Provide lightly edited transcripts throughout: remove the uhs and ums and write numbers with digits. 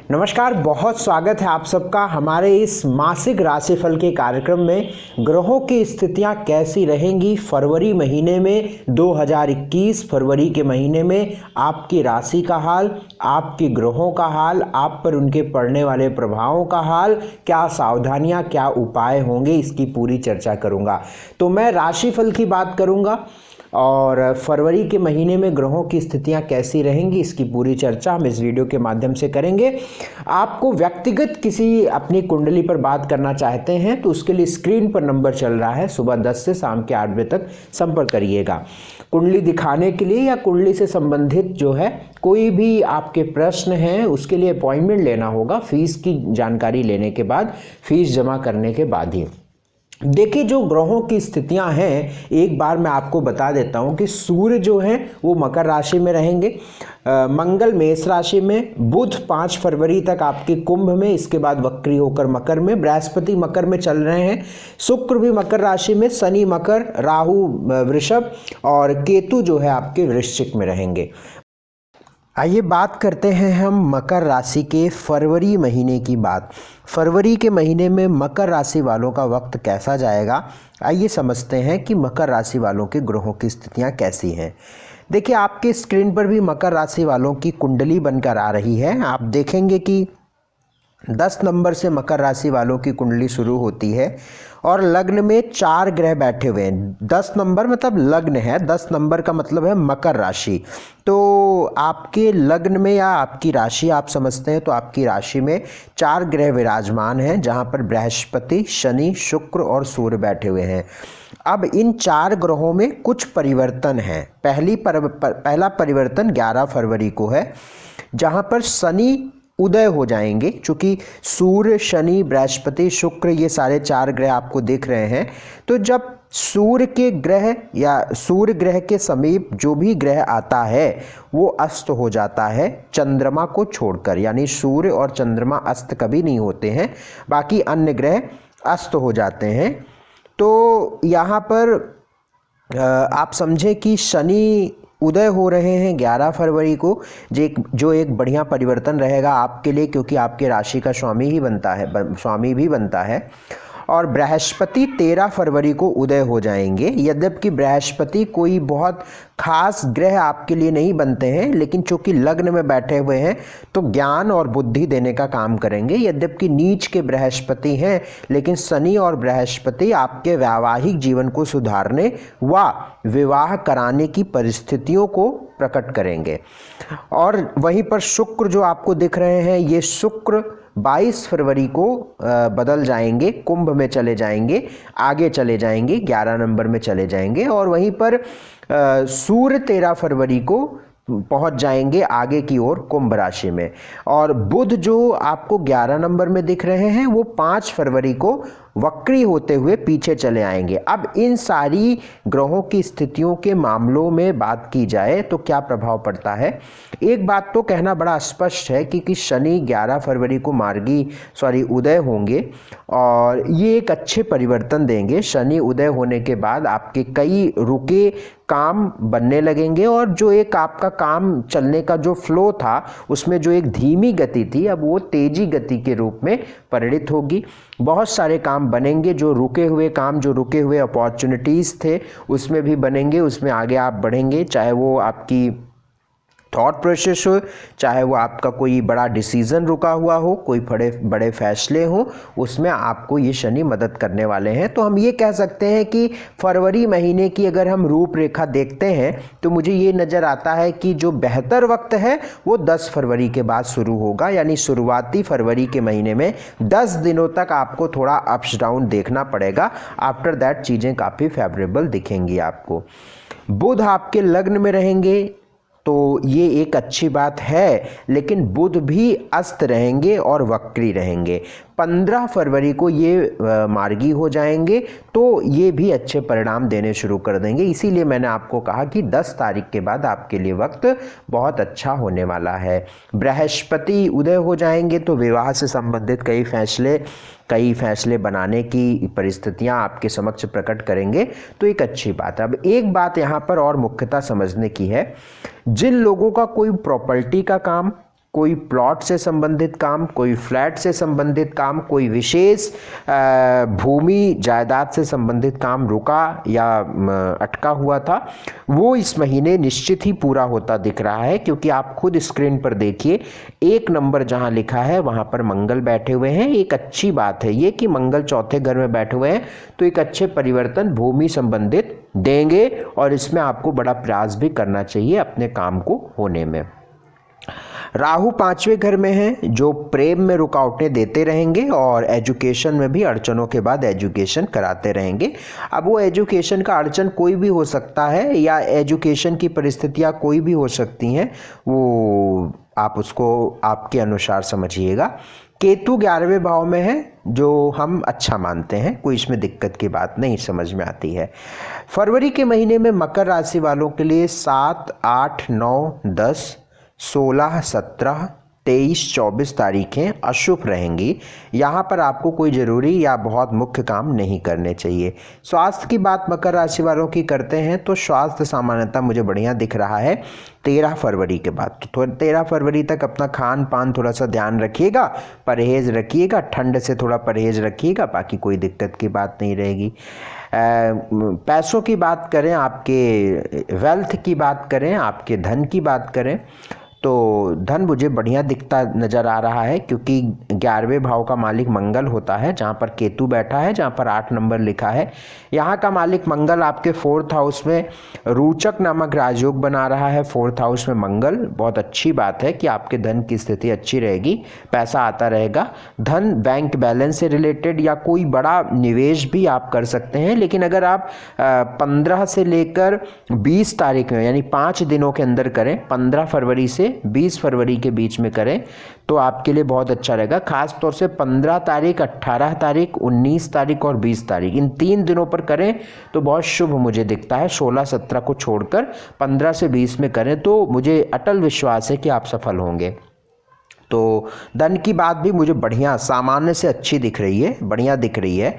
नमस्कार, बहुत स्वागत है आप सबका हमारे इस मासिक राशिफल के कार्यक्रम में। ग्रहों की स्थितियां कैसी रहेंगी फरवरी महीने में 2021 फरवरी के महीने में, आपकी राशि का हाल, आपके ग्रहों का हाल, आप पर उनके पड़ने वाले प्रभावों का हाल, क्या सावधानियां, क्या उपाय होंगे, इसकी पूरी चर्चा करूंगा। तो मैं राशिफल की बात करूंगा और फरवरी के महीने में ग्रहों की स्थितियां कैसी रहेंगी इसकी पूरी चर्चा हम इस वीडियो के माध्यम से करेंगे। आपको व्यक्तिगत किसी अपनी कुंडली पर बात करना चाहते हैं तो उसके लिए स्क्रीन पर नंबर चल रहा है, सुबह 10 से शाम के 8 बजे तक संपर्क करिएगा। कुंडली दिखाने के लिए या कुंडली से संबंधित जो है कोई भी आपके प्रश्न हैं उसके लिए अपॉइंटमेंट लेना होगा, फीस की जानकारी लेने के बाद, फीस जमा करने के बाद ही। देखिए, जो ग्रहों की स्थितियां हैं एक बार मैं आपको बता देता हूं कि सूर्य जो है वो मकर राशि में रहेंगे, मंगल मेष राशि में, बुध 5 फरवरी तक आपके कुंभ में, इसके बाद वक्री होकर मकर में, बृहस्पति मकर में चल रहे हैं, शुक्र भी मकर राशि में, शनि मकर, राहु वृषभ और केतु जो है आपके वृश्चिक में रहेंगे। आइए बात करते हैं हम मकर राशि के फरवरी महीने की बात। फरवरी के महीने में मकर राशि वालों का वक्त कैसा जाएगा, आइए समझते हैं कि मकर राशि वालों के ग्रहों की स्थितियां कैसी हैं। देखिए, आपके स्क्रीन पर भी मकर राशि वालों की कुंडली बनकर आ रही है। आप देखेंगे कि 10 नंबर से मकर राशि वालों की कुंडली शुरू होती है और लग्न में 4 ग्रह बैठे हुए हैं। 10 नंबर मतलब लग्न है, 10 नंबर का मतलब है मकर राशि। तो आपके लग्न में या आपकी राशि आप समझते हैं तो आपकी राशि में 4 ग्रह विराजमान हैं, जहां पर बृहस्पति, शनि, शुक्र और सूर्य बैठे हुए हैं। अब इन 4 ग्रहों में कुछ परिवर्तन हैं। पहला परिवर्तन 11 फरवरी को है, जहां पर शनि उदय हो जाएंगे। चूंकि सूर्य, शनि, बृहस्पति, शुक्र ये सारे 4 ग्रह आपको दिख रहे हैं, तो जब सूर्य के ग्रह या सूर्य ग्रह के समीप जो भी ग्रह आता है वो अस्त हो जाता है चंद्रमा को छोड़कर, यानी सूर्य और चंद्रमा अस्त कभी नहीं होते हैं, बाकी अन्य ग्रह अस्त हो जाते हैं। तो यहाँ पर आप समझें कि शनि उदय हो रहे हैं 11 फरवरी को, जो एक बढ़िया परिवर्तन रहेगा आपके लिए, क्योंकि आपके राशि का स्वामी भी बनता है। और बृहस्पति 13 फरवरी को उदय हो जाएंगे। यद्यपि बृहस्पति कोई बहुत खास ग्रह आपके लिए नहीं बनते हैं, लेकिन चूंकि लग्न में बैठे हुए हैं तो ज्ञान और बुद्धि देने का काम करेंगे। यद्यपि नीच के बृहस्पति हैं, लेकिन शनि और बृहस्पति आपके वैवाहिक जीवन को सुधारने व विवाह कराने की परिस्थितियों को प्रकट करेंगे। और वहीं पर शुक्र जो आपको दिख रहे हैं, ये शुक्र 22 फरवरी को बदल जाएंगे, कुंभ में चले जाएंगे, आगे चले जाएंगे, 11 नंबर में चले जाएंगे। और वहीं पर सूर्य 13 फरवरी को पहुंच जाएंगे आगे की ओर कुंभ राशि में। और बुध जो आपको 11 नंबर में दिख रहे हैं वो 5 फरवरी को वक्री होते हुए पीछे चले आएंगे। अब इन सारी ग्रहों की स्थितियों के मामलों में बात की जाए तो क्या प्रभाव पड़ता है। एक बात तो कहना बड़ा स्पष्ट है कि शनि 11 फरवरी को उदय होंगे और ये एक अच्छे परिवर्तन देंगे। शनि उदय होने के बाद आपके कई रुके काम बनने लगेंगे और जो एक आपका काम चलने का जो फ्लो था उसमें जो एक धीमी गति थी, अब वो तेजी गति के रूप में परिणित होगी। बहुत सारे काम बनेंगे, जो रुके हुए अपॉर्चुनिटीज़ थे उसमें भी बनेंगे, उसमें आगे आप बढ़ेंगे। चाहे वो आपकी थॉट प्रोसेस हो, चाहे वो आपका कोई बड़ा डिसीजन रुका हुआ हो, कोई बड़े फैसले हो, उसमें आपको ये शनि मदद करने वाले हैं। तो हम ये कह सकते हैं कि फरवरी महीने की अगर हम रूपरेखा देखते हैं तो मुझे ये नज़र आता है कि जो बेहतर वक्त है वो 10 फरवरी के बाद शुरू होगा, यानी शुरुआती फरवरी के महीने में 10 दिनों तक आपको थोड़ा अप्स डाउन देखना पड़ेगा। आफ्टर दैट चीज़ें काफ़ी फेवरेबल दिखेंगी आपको। बुध आपके लग्न में रहेंगे तो ये एक अच्छी बात है, लेकिन बुध भी अस्त रहेंगे और वक्री रहेंगे। 15 फरवरी को ये मार्गी हो जाएंगे, तो ये भी अच्छे परिणाम देने शुरू कर देंगे। इसीलिए मैंने आपको कहा कि 10 तारीख के बाद आपके लिए वक्त बहुत अच्छा होने वाला है। बृहस्पति उदय हो जाएंगे तो विवाह से संबंधित कई फैसले बनाने की परिस्थितियां आपके समक्ष प्रकट करेंगे, तो एक अच्छी बात है। अब एक बात यहाँ पर और मुख्यतः समझने की है, जिन लोगों का कोई प्रॉपर्टी का काम, कोई प्लॉट से संबंधित काम, कोई फ्लैट से संबंधित काम, कोई विशेष भूमि जायदाद से संबंधित काम रुका या अटका हुआ था, वो इस महीने निश्चित ही पूरा होता दिख रहा है। क्योंकि आप खुद स्क्रीन पर देखिए, 1 नंबर जहां लिखा है वहां पर मंगल बैठे हुए हैं। एक अच्छी बात है ये कि मंगल चौथे घर में बैठे हुए हैं, तो एक अच्छे परिवर्तन भूमि संबंधित देंगे और इसमें आपको बड़ा प्रयास भी करना चाहिए अपने काम को होने में। राहु 5वें घर में है, जो प्रेम में रुकावटें देते रहेंगे और एजुकेशन में भी अड़चनों के बाद एजुकेशन कराते रहेंगे। अब वो एजुकेशन का अड़चन कोई भी हो सकता है या एजुकेशन की परिस्थितियां कोई भी हो सकती हैं, वो आप उसको आपके अनुसार समझिएगा। केतु 11वें भाव में है, जो हम अच्छा मानते हैं, कोई इसमें दिक्कत की बात नहीं समझ में आती है। फरवरी के महीने में मकर राशि वालों के लिए 7, 8, 9, 10, 16, 17, 23, 24 तारीखें अशुभ रहेंगी। यहाँ पर आपको कोई ज़रूरी या बहुत मुख्य काम नहीं करने चाहिए। स्वास्थ्य की बात मकर राशि वालों की करते हैं तो स्वास्थ्य सामान्यतः मुझे बढ़िया दिख रहा है 13 फरवरी के बाद। तो 13 फरवरी तक अपना खान पान थोड़ा सा ध्यान रखिएगा, परहेज़ रखिएगा, ठंड से थोड़ा परहेज़ रखिएगा, बाकी कोई दिक्कत की बात नहीं रहेगी। पैसों की बात करें, आपके वेल्थ की बात करें, आपके धन की बात करें, तो धन मुझे बढ़िया दिखता नज़र आ रहा है। क्योंकि 11वें भाव का मालिक मंगल होता है, जहाँ पर केतु बैठा है, जहाँ पर 8 नंबर लिखा है। यहाँ का मालिक मंगल आपके 4th हाउस में रोचक नामक राजयोग बना रहा है। 4th हाउस में मंगल, बहुत अच्छी बात है कि आपके धन की स्थिति अच्छी रहेगी, पैसा आता रहेगा। धन बैंक बैलेंस से रिलेटेड या कोई बड़ा निवेश भी आप कर सकते हैं। लेकिन अगर आप 15 से लेकर 20 तारीख में, यानी 5 दिनों के अंदर करें, 15 फरवरी से 20 फरवरी के बीच में करें, तो आपके लिए बहुत अच्छा रहेगा। खास तौर से 15 तारीख, 18 तारीख, 19 तारीख और 20 तारीख, इन 3 दिनों पर करें तो बहुत शुभ मुझे दिखता है। 16, 17 को छोड़कर 15 से 20 में करें तो मुझे अटल विश्वास है कि आप सफल होंगे। तो धन की बात भी मुझे बढ़िया, सामान्य से अच्छी दिख रही है, बढ़िया दिख रही है।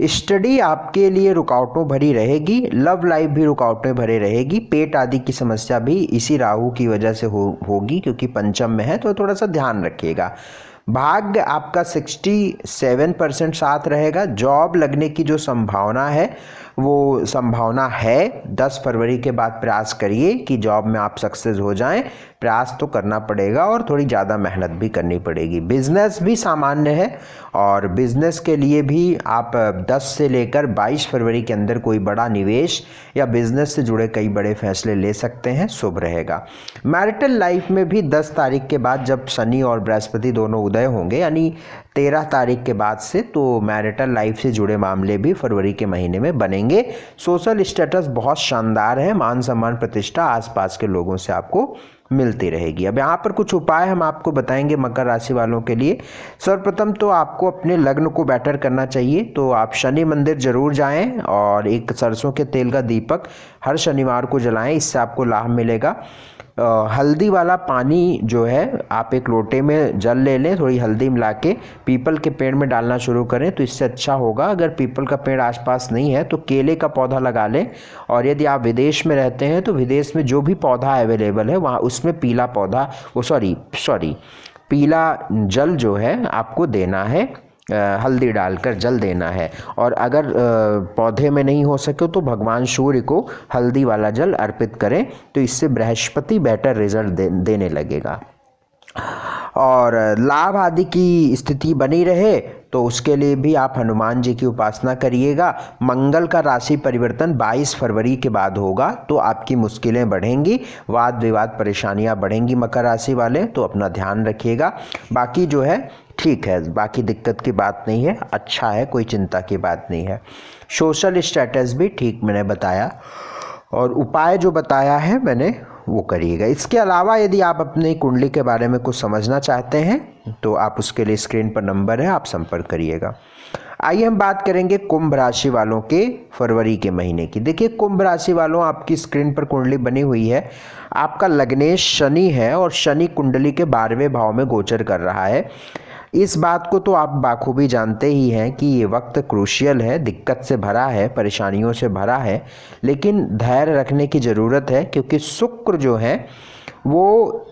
स्टडी आपके लिए रुकावटों भरी रहेगी, लव लाइफ भी रुकावटें भरे रहेगी, पेट आदि की समस्या भी इसी राहु की वजह से होगी, क्योंकि पंचम में है, तो थोड़ा सा ध्यान रखिएगा। भाग्य आपका 67% साथ रहेगा। जॉब लगने की जो संभावना है वो संभावना है। 10 फरवरी के बाद प्रयास करिए कि जॉब में आप सक्सेस हो जाएं। प्रयास तो करना पड़ेगा और थोड़ी ज़्यादा मेहनत भी करनी पड़ेगी। बिजनेस भी सामान्य है और बिजनेस के लिए भी आप 10 से लेकर 22 फरवरी के अंदर कोई बड़ा निवेश या बिजनेस से जुड़े कई बड़े फैसले ले सकते हैं, शुभ रहेगा। मैरिटल लाइफ में भी 10 तारीख के बाद, जब शनि और बृहस्पति दोनों उदय होंगे, यानी 13 तारीख के बाद से, तो मैरिटल लाइफ से जुड़े मामले भी फरवरी के महीने में बनेंगे। सोशल स्टेटस बहुत शानदार है, मान सम्मान प्रतिष्ठा आसपास के लोगों से आपको मिलती रहेगी। अब यहाँ पर कुछ उपाय हम आपको बताएंगे मकर राशि वालों के लिए। सर्वप्रथम तो आपको अपने लग्न को बेटर करना चाहिए, तो आप शनि मंदिर जरूर जाएं और एक सरसों के तेल का दीपक हर शनिवार को जलाएं, इससे आपको लाभ मिलेगा। हल्दी वाला पानी जो है, आप एक लोटे में जल ले लें, थोड़ी हल्दी मिला के पीपल के पेड़ में डालना शुरू करें तो इससे अच्छा होगा। अगर पीपल का पेड़ आसपास नहीं है तो केले का पौधा लगा लें, और यदि आप विदेश में रहते हैं तो विदेश में जो भी पौधा अवेलेबल है वहाँ उसमें पीला पौधा पीला जल जो है आपको देना है, हल्दी डालकर जल देना है। और अगर पौधे में नहीं हो सके तो भगवान सूर्य को हल्दी वाला जल अर्पित करें, तो इससे बृहस्पति बेटर रिजल्ट देने लगेगा। और लाभ आदि की स्थिति बनी रहे तो उसके लिए भी आप हनुमान जी की उपासना करिएगा। मंगल का राशि परिवर्तन 22 फरवरी के बाद होगा, तो आपकी मुश्किलें बढ़ेंगी, वाद विवाद परेशानियां बढ़ेंगी मकर राशि वाले, तो अपना ध्यान रखिएगा। बाकी जो है ठीक है, बाकी दिक्कत की बात नहीं है, अच्छा है, कोई चिंता की बात नहीं है। सोशल स्टेटस भी ठीक मैंने बताया, और उपाय जो बताया है मैंने वो करिएगा। इसके अलावा यदि आप अपनी कुंडली के बारे में कुछ समझना चाहते हैं तो आप उसके लिए स्क्रीन पर नंबर है, आप संपर्क करिएगा। आइए हम बात करेंगे कुंभ राशि वालों के फरवरी के महीने की। देखिए कुंभ राशि वालों, आपकी स्क्रीन पर कुंडली बनी हुई है। आपका लग्नेश शनि है और शनि कुंडली के 12वें भाव में गोचर कर रहा है। इस बात को तो आप बाखूबी जानते ही हैं कि ये वक्त क्रूशियल है, दिक्कत से भरा है, परेशानियों से भरा है, लेकिन धैर्य रखने की ज़रूरत है, क्योंकि शुक्र जो है वो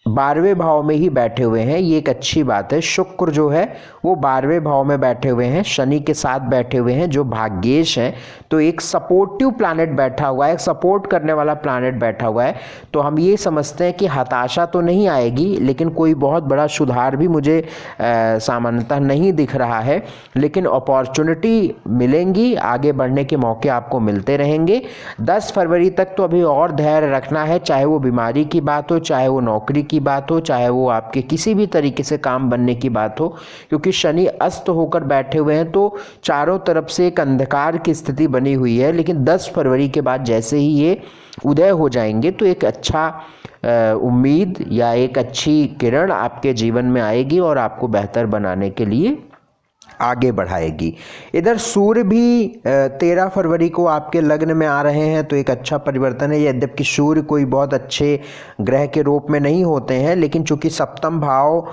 12वें भाव में ही बैठे हुए हैं, ये एक अच्छी बात है। शुक्र जो है वो 12वें भाव में बैठे हुए हैं, शनि के साथ बैठे हुए हैं जो भाग्येश हैं। तो एक सपोर्टिव प्लैनेट बैठा हुआ है, एक सपोर्ट करने वाला प्लैनेट बैठा हुआ है। तो हम ये समझते हैं कि हताशा तो नहीं आएगी, लेकिन कोई बहुत बड़ा सुधार भी मुझे सामान्यतः नहीं दिख रहा है। लेकिन अपॉर्चुनिटी मिलेंगी, आगे बढ़ने के मौके आपको मिलते रहेंगे। 10 फरवरी तक तो अभी और धैर्य रखना है, चाहे वो बीमारी की बात हो, चाहे वो नौकरी की बात हो, चाहे वो आपके किसी भी तरीके से काम बनने की बात हो, क्योंकि शनि अस्त होकर बैठे हुए हैं तो चारों तरफ से एक अंधकार की स्थिति बनी हुई है। लेकिन 10 फरवरी के बाद जैसे ही ये उदय हो जाएंगे तो एक अच्छा उम्मीद या एक अच्छी किरण आपके जीवन में आएगी और आपको बेहतर बनाने के लिए आगे बढ़ाएगी। इधर सूर्य भी 13 फरवरी को आपके लग्न में आ रहे हैं, तो एक अच्छा परिवर्तन है। यद्यपि सूर्य कोई बहुत अच्छे ग्रह के रूप में नहीं होते हैं, लेकिन चूंकि सप्तम भाव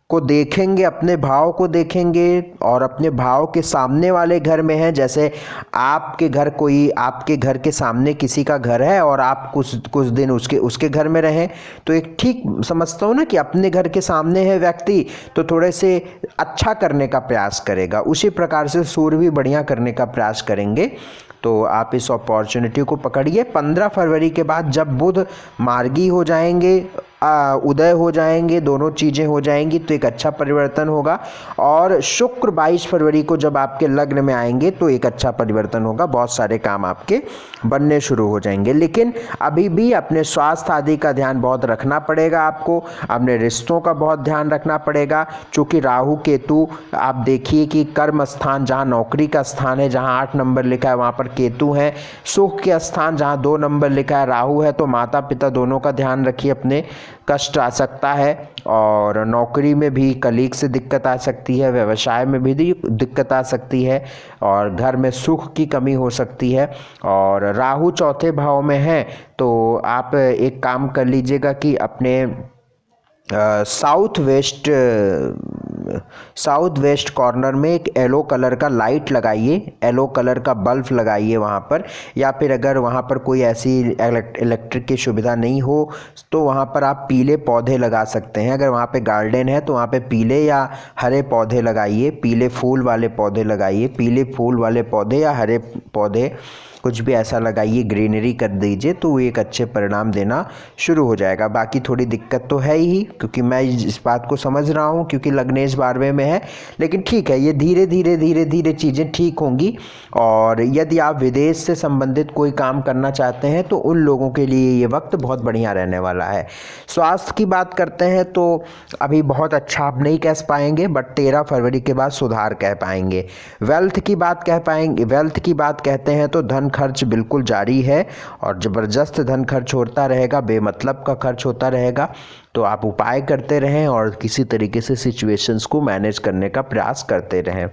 को देखेंगे, अपने भाव को देखेंगे और अपने भाव के सामने वाले घर में है। जैसे आपके घर, कोई आपके घर के सामने किसी का घर है और आप कुछ दिन उसके घर में रहें, तो एक ठीक समझता हूँ ना कि अपने घर के सामने है व्यक्ति तो थोड़े से अच्छा करने का प्रयास करेगा। उसी प्रकार से सूर्य भी बढ़िया करने का प्रयास करेंगे, तो आप इस अपॉर्चुनिटी को पकड़िए। 15 फरवरी के बाद जब बुध मार्गी हो जाएंगे, उदय हो जाएंगे, दोनों चीज़ें हो जाएंगी, तो एक अच्छा परिवर्तन होगा। और शुक्र 22 फरवरी को जब आपके लग्न में आएंगे तो एक अच्छा परिवर्तन होगा, बहुत सारे काम आपके बनने शुरू हो जाएंगे। लेकिन अभी भी अपने स्वास्थ्य आदि का ध्यान बहुत रखना पड़ेगा आपको, अपने रिश्तों का बहुत ध्यान रखना पड़ेगा। चूँकि राहु केतु, आप देखिए कि कर्म स्थान जहाँ नौकरी का स्थान है, जहाँ 8 नंबर लिखा है वहाँ पर केतु है। सुख के स्थान जहाँ 2 नंबर लिखा है राहु है। तो माता पिता दोनों का ध्यान रखिए, अपने कष्ट आ सकता है। और नौकरी में भी कलीग से दिक्कत आ सकती है, व्यवसाय में भी दिक्कत आ सकती है, और घर में सुख की कमी हो सकती है। और राहु 4थे भाव में है, तो आप एक काम कर लीजिएगा कि अपने साउथ वेस्ट कॉर्नर में एक येलो कलर का लाइट लगाइए, येलो कलर का बल्ब लगाइए वहाँ पर। या फिर अगर वहाँ पर कोई ऐसी इलेक्ट्रिक की सुविधा नहीं हो तो वहाँ पर आप पीले पौधे लगा सकते हैं। अगर वहाँ पे गार्डन है तो वहाँ पे पीले या हरे पौधे लगाइए, पीले फूल वाले पौधे लगाइए, पीले फूल वाले पौधे या हरे पौधे कुछ भी ऐसा लगाइए, ग्रीनरी कर दीजिए, तो वो एक अच्छे परिणाम देना शुरू हो जाएगा। बाकी थोड़ी दिक्कत तो है ही, क्योंकि मैं इस बात को समझ रहा हूँ, क्योंकि लग्नेश 12वें में है। लेकिन ठीक है, ये धीरे धीरे चीज़ें ठीक होंगी। और यदि आप विदेश से संबंधित कोई काम करना चाहते हैं तो उन लोगों के लिए ये वक्त बहुत बढ़िया रहने वाला है। स्वास्थ्य की बात करते हैं तो अभी बहुत अच्छा आप नहीं कह पाएंगे, बट 13 फरवरी के बाद सुधार कह पाएंगे। वेल्थ की बात कहते हैं तो धन खर्च बिल्कुल जारी है और ज़बरदस्त धन खर्च होता रहेगा, बेमतलब का खर्च होता रहेगा। तो आप उपाय करते रहें और किसी तरीके से सिचुएशंस को मैनेज करने का प्रयास करते रहें।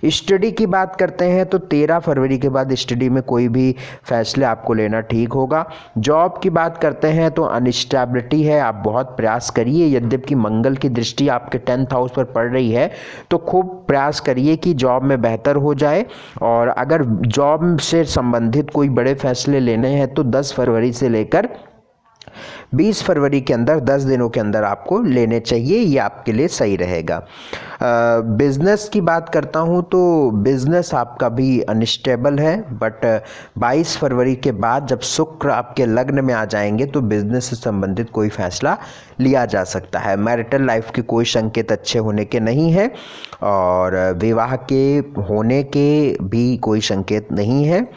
स्टडी की बात करते हैं तो 13 फरवरी के बाद स्टडी में कोई भी फैसले आपको लेना ठीक होगा। जॉब की बात करते हैं तो अनस्टेबिलिटी है, आप बहुत प्रयास करिए। यद्यपि मंगल की दृष्टि आपके 10th हाउस पर पड़ रही है, तो खूब प्रयास करिए कि जॉब में बेहतर हो जाए। और अगर जॉब से संबंधित कोई बड़े फैसले लेने हैं तो 10 फरवरी से लेकर 20 फरवरी के अंदर, 10 दिनों के अंदर आपको लेने चाहिए, ये आपके लिए सही रहेगा। बिजनेस की बात करता हूँ तो बिजनेस आपका भी अनस्टेबल है, बट 22 फरवरी के बाद जब शुक्र आपके लग्न में आ जाएंगे तो बिजनेस से संबंधित कोई फैसला लिया जा सकता है। मैरिटल लाइफ के कोई संकेत अच्छे होने के नहीं है और विवाह के होने के भी कोई संकेत नहीं है,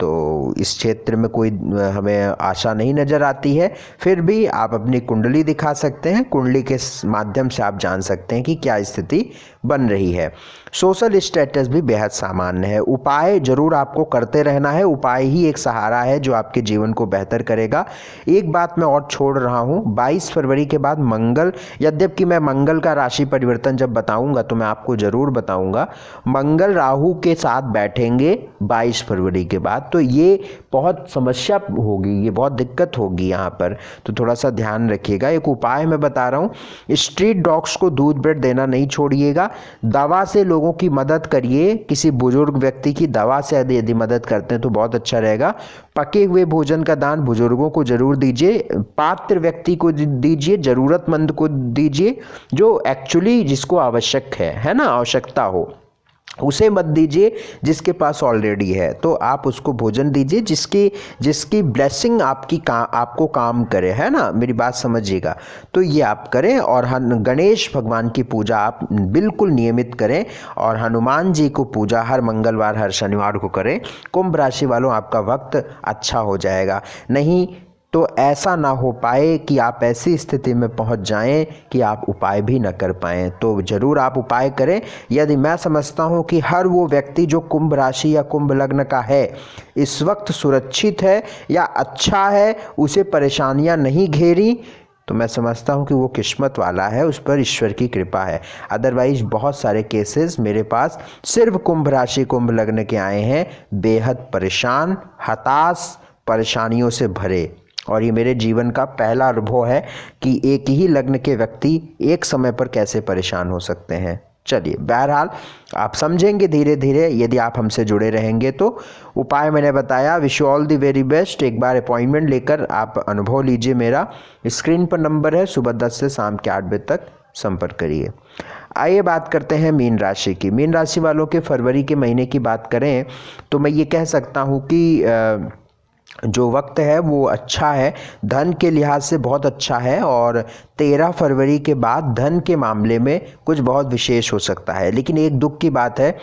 तो इस क्षेत्र में कोई हमें आशा नहीं नज़र आती है। फिर भी आप अपनी कुंडली दिखा सकते हैं, कुंडली के माध्यम से आप जान सकते हैं कि क्या स्थिति बन रही है। सोशल स्टेटस भी बेहद सामान्य है। उपाय जरूर आपको करते रहना है, उपाय ही एक सहारा है जो आपके जीवन को बेहतर करेगा। एक बात मैं और छोड़ रहा हूँ, 22 फरवरी के बाद मंगल, यद्यपि मैं मंगल का राशि परिवर्तन जब बताऊंगा तो मैं आपको जरूर बताऊंगा। मंगल राहु के साथ बैठेंगे 22 फरवरी के बाद, तो ये बहुत समस्या होगी, ये बहुत दिक्कत होगी यहाँ पर, तो थोड़ा सा ध्यान रखिएगा। एक उपाय मैं बता रहा हूँ, स्ट्रीट डॉग्स को दूध ब्रेड देना नहीं छोड़िएगा। दवा से लोगों की मदद करिए, किसी बुजुर्ग व्यक्ति की दवा से यदि मदद करते हैं तो बहुत अच्छा रहेगा। पके हुए भोजन का दान बुजुर्गों को जरूर दीजिए, पात्र व्यक्ति को दीजिए, जरूरतमंद को दीजिए, जो एक्चुअली जिसको आवश्यक है ना, आवश्यकता हो, उसे मत दीजिए जिसके पास ऑलरेडी है। तो आप उसको भोजन दीजिए जिसकी ब्लेसिंग आपको काम करे, है ना, मेरी बात समझिएगा। तो ये आप करें। और गणेश भगवान की पूजा आप बिल्कुल नियमित करें, और हनुमान जी को पूजा हर मंगलवार हर शनिवार को करें। कुंभ राशि वालों, आपका वक्त अच्छा हो जाएगा। नहीं तो ऐसा ना हो पाए कि आप ऐसी स्थिति में पहुंच जाएं कि आप उपाय भी न कर पाएं, तो ज़रूर आप उपाय करें। यदि मैं समझता हूं कि हर वो व्यक्ति जो कुंभ राशि या कुंभ लग्न का है इस वक्त सुरक्षित है या अच्छा है, उसे परेशानियां नहीं घेरी, तो मैं समझता हूं कि वो किस्मत वाला है, उस पर ईश्वर की कृपा है। अदरवाइज बहुत सारे केसेस मेरे पास सिर्फ कुंभ राशि कुंभ लग्न के आए हैं, बेहद परेशान, हताश, परेशानियों से भरे। और ये मेरे जीवन का पहला अनुभव है कि एक ही लग्न के व्यक्ति एक समय पर कैसे परेशान हो सकते हैं। चलिए, बहरहाल आप समझेंगे धीरे धीरे यदि आप हमसे जुड़े रहेंगे तो। उपाय मैंने बताया। Wish you all the very best. एक बार अपॉइंटमेंट लेकर आप अनुभव लीजिए मेरा। स्क्रीन पर नंबर है, सुबह 10 से शाम के 8 बजे तक संपर्क करिए। आइए बात करते हैं मीन राशि की। मीन राशि वालों के फरवरी के महीने की बात करें तो मैं ये कह सकता हूँ कि जो वक्त है वो अच्छा है, धन के लिहाज से बहुत अच्छा है, और 13 फरवरी के बाद धन के मामले में कुछ बहुत विशेष हो सकता है। लेकिन एक दुख की बात है,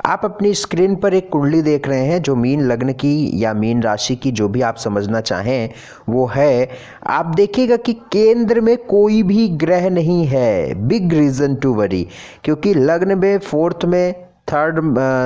आप अपनी स्क्रीन पर एक कुंडली देख रहे हैं जो मीन लग्न की या मीन राशि की, जो भी आप समझना चाहें वो है। आप देखिएगा कि केंद्र में कोई भी ग्रह नहीं है। बिग रीज़न टू वरी, क्योंकि लग्न में 4th में, 3rd,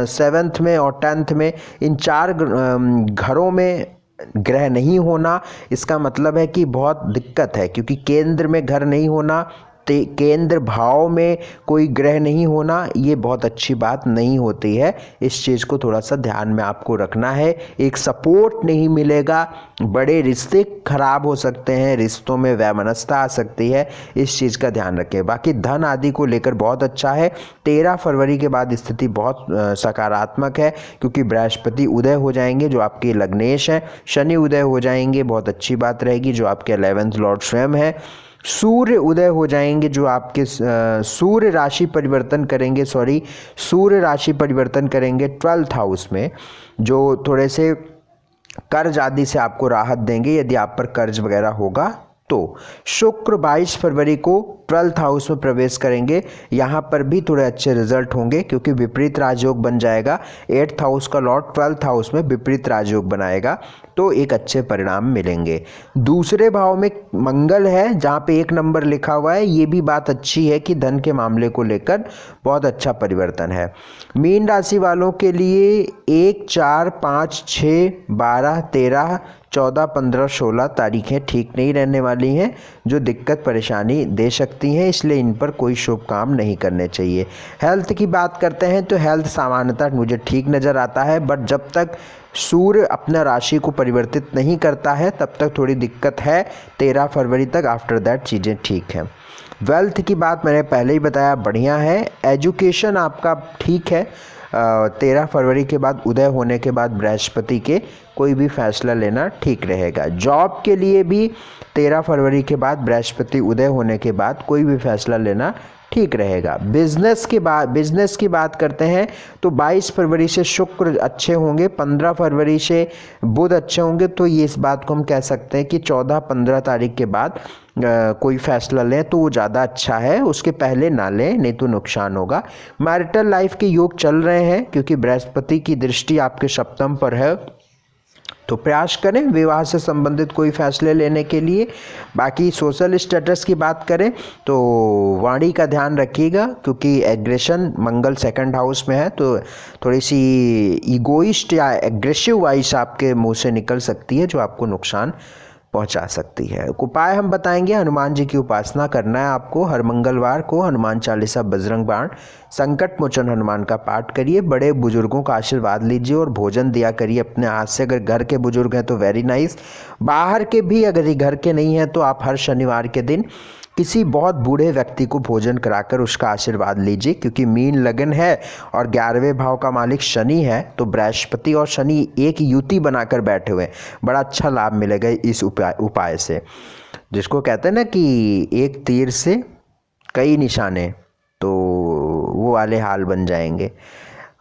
7th में और 10th में, इन 4 घरों में ग्रह नहीं होना, इसका मतलब है कि बहुत दिक्कत है। क्योंकि केंद्र में घर नहीं होना, केंद्र भाव में कोई ग्रह नहीं होना, ये बहुत अच्छी बात नहीं होती है। इस चीज़ को थोड़ा सा ध्यान में आपको रखना है। एक सपोर्ट नहीं मिलेगा, बड़े रिश्ते खराब हो सकते हैं, रिश्तों में वैमनस्यता आ सकती है, इस चीज़ का ध्यान रखें। बाकी धन आदि को लेकर बहुत अच्छा है। 13 फरवरी के बाद स्थिति बहुत सकारात्मक है, क्योंकि बृहस्पति उदय हो जाएंगे जो आपके लग्नेश हैं, शनि उदय हो जाएंगे, बहुत अच्छी बात रहेगी, जो आपके 11th लॉर्ड स्वयं है। सूर्य उदय हो जाएंगे जो आपके सूर्य राशि परिवर्तन करेंगे 12th हाउस में, जो थोड़े से कर्ज आदि से आपको राहत देंगे यदि आप पर कर्ज वगैरह होगा तो। शुक्र 22 फरवरी को 12th हाउस में प्रवेश करेंगे, यहाँ पर भी थोड़े अच्छे रिजल्ट होंगे, क्योंकि विपरीत राजयोग बन जाएगा। 8th हाउस का लॉर्ड 12th हाउस में विपरीत राजयोग बनाएगा, तो एक अच्छे परिणाम मिलेंगे। दूसरे भाव में मंगल है, जहाँ पे 1 नंबर लिखा हुआ है, ये भी बात अच्छी है कि धन के मामले को लेकर बहुत अच्छा परिवर्तन है। मीन राशि वालों के लिए 1, 4, 5, 6, 12, 13, 14, 15, 16 तारीखें ठीक नहीं रहने वाली हैं, जो दिक्कत परेशानी दे सकती हैं, इसलिए इन पर कोई शुभ काम नहीं करने चाहिए। हेल्थ की बात करते हैं तो हेल्थ सामान्यतः मुझे ठीक नज़र आता है, बट जब तक सूर्य अपना राशि को परिवर्तित नहीं करता है तब तक थोड़ी दिक्कत है। 13 फरवरी तक, आफ्टर दैट चीज़ें ठीक हैं। वेल्थ की बात मैंने पहले ही बताया, बढ़िया है। एजुकेशन आपका ठीक है। 13 फरवरी के बाद उदय होने के बाद बृहस्पति के कोई भी फैसला लेना ठीक रहेगा। जॉब के लिए भी 13 फरवरी के बाद बृहस्पति उदय होने के बाद कोई भी फैसला लेना ठीक रहेगा। बिजनेस की बात करते हैं तो 22 फरवरी से शुक्र अच्छे होंगे, 15 फरवरी से बुध अच्छे होंगे, तो ये इस बात को हम कह सकते हैं कि 14-15 तारीख के बाद कोई फैसला लें तो वो ज़्यादा अच्छा है, उसके पहले ना लें नहीं तो नुकसान होगा। मैरिटल लाइफ के योग चल रहे हैं, क्योंकि बृहस्पति की दृष्टि आपके सप्तम पर है, तो प्रयास करें विवाह से संबंधित कोई फैसले लेने के लिए। बाकी सोशल स्टेटस की बात करें तो वाणी का ध्यान रखिएगा, क्योंकि एग्रेशन मंगल 2nd हाउस में है, तो थोड़ी सी ईगोइस्ट या एग्रेसिव वॉइस आपके मुंह से निकल सकती है, जो आपको नुकसान पहुंचा सकती है। उपाय हम बताएंगे, हनुमान जी की उपासना करना है आपको। हर मंगलवार को हनुमान चालीसा, बजरंग बाण, संकट मोचन हनुमान का पाठ करिए। बड़े बुजुर्गों का आशीर्वाद लीजिए और भोजन दिया करिए अपने हाथ से। अगर घर के बुजुर्ग हैं तो वेरी नाइस, बाहर के भी अगर ये घर के नहीं हैं तो आप हर शनिवार के दिन किसी बहुत बूढ़े व्यक्ति को भोजन कराकर उसका आशीर्वाद लीजिए, क्योंकि मीन लगन है और 11वें भाव का मालिक शनि है, तो बृहस्पति और शनि एक युति बनाकर बैठे हुए हैं। बड़ा अच्छा लाभ मिलेगा इस उपाय से, जिसको कहते हैं ना कि एक तीर से कई निशाने, तो वो वाले हाल बन जाएंगे।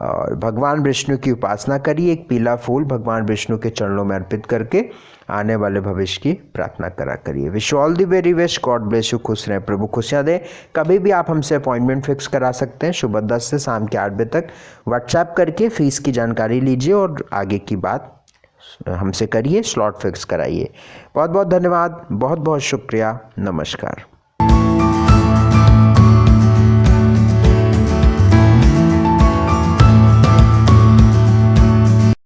और भगवान विष्णु की उपासना करिए। एक पीला फूल भगवान विष्णु के चरणों में अर्पित करके आने वाले भविष्य की प्रार्थना करा करिए। Wish all the very best, God bless you, खुश रहें, प्रभु खुशियाँ दे। कभी भी आप हमसे अपॉइंटमेंट फिक्स करा सकते हैं सुबह 10 से शाम के 8 बजे तक। व्हाट्सएप करके फीस की जानकारी लीजिए और आगे की बात हमसे करिए, स्लॉट फिक्स कराइए। बहुत बहुत धन्यवाद, बहुत बहुत शुक्रिया, नमस्कार।